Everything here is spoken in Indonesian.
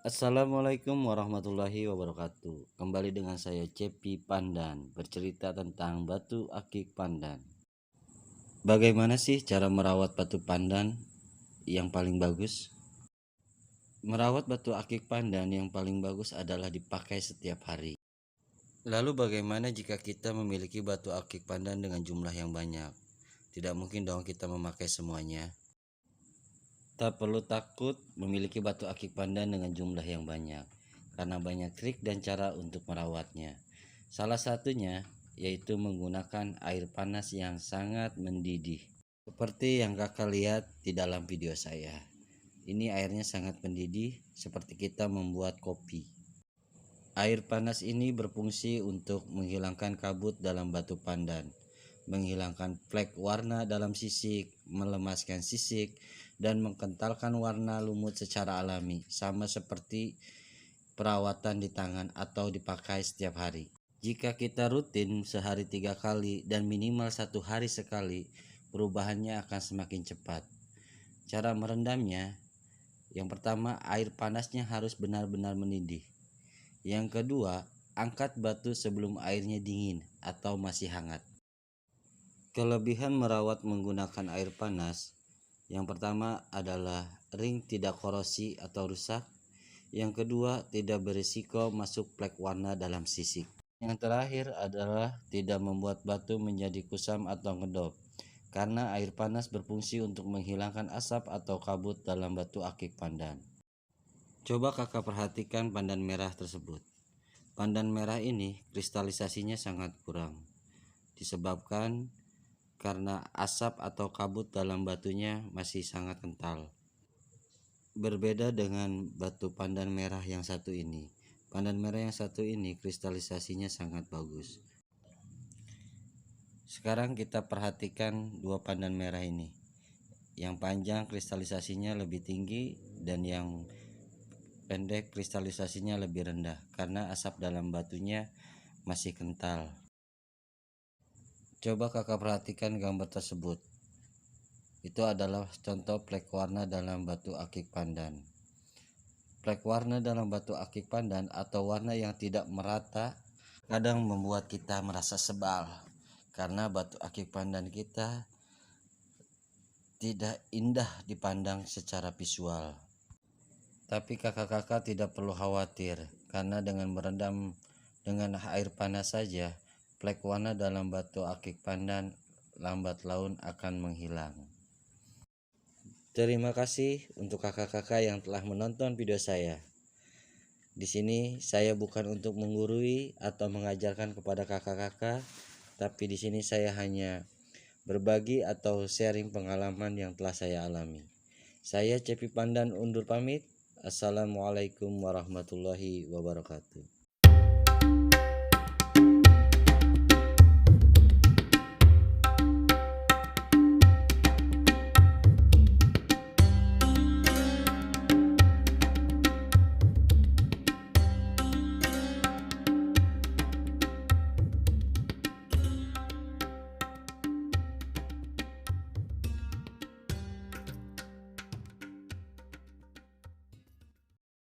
Assalamualaikum warahmatullahi wabarakatuh. Kembali dengan saya Cepi Pandan, bercerita tentang batu akik pandan. Bagaimana sih cara merawat batu pandan yang paling bagus? Merawat batu akik pandan yang paling bagus adalah dipakai setiap hari. Lalu bagaimana jika kita memiliki batu akik pandan dengan jumlah yang banyak? Tidak mungkin dong kita memakai semuanya. Tak perlu takut memiliki batu akik pandan dengan jumlah yang banyak, karena banyak trik dan cara untuk merawatnya. Salah satunya yaitu menggunakan air panas yang sangat mendidih. Seperti yang kakak lihat di dalam video saya. Ini airnya sangat mendidih seperti kita membuat kopi. Air panas ini berfungsi untuk menghilangkan kabut dalam batu pandan, menghilangkan flek warna dalam sisik, melemaskan sisik, dan mengkentalkan warna lumut secara alami, sama seperti perawatan di tangan atau dipakai setiap hari. Jika kita rutin sehari 3 kali dan minimal 1 hari sekali, perubahannya akan semakin cepat. Cara merendamnya, yang pertama, air panasnya harus benar-benar mendidih. Yang kedua, angkat batu sebelum airnya dingin atau masih hangat. Kelebihan merawat menggunakan air panas, yang pertama adalah ring tidak korosi atau rusak. Yang kedua, tidak berisiko masuk flek warna dalam sisik. Yang terakhir adalah tidak membuat batu menjadi kusam atau ngedop, karena air panas berfungsi untuk menghilangkan asap atau kabut dalam batu akik pandan. Coba kakak perhatikan pandan merah tersebut. Pandan merah ini kristalisasinya sangat kurang, disebabkan karena asap atau kabut dalam batunya masih sangat kental. Berbeda dengan batu pandan merah yang satu ini. Pandan merah yang satu ini kristalisasinya sangat bagus. Sekarang kita perhatikan dua pandan merah ini. Yang panjang kristalisasinya lebih tinggi dan yang pendek kristalisasinya lebih rendah karena asap dalam batunya masih kental. Coba kakak perhatikan gambar tersebut. Itu adalah contoh flek warna dalam batu akik pandan. Flek warna dalam batu akik pandan atau warna yang tidak merata kadang membuat kita merasa sebal karena batu akik pandan kita tidak indah dipandang secara visual. Tapi kakak-kakak tidak perlu khawatir karena dengan merendam dengan air panas saja, flek warna dalam batu akik pandan lambat laun akan menghilang. Terima kasih untuk kakak-kakak yang telah menonton video saya. Di sini saya bukan untuk menggurui atau mengajarkan kepada kakak-kakak, tapi di sini saya hanya berbagi atau sharing pengalaman yang telah saya alami. Saya Cepi Pandan undur pamit. Assalamualaikum warahmatullahi wabarakatuh.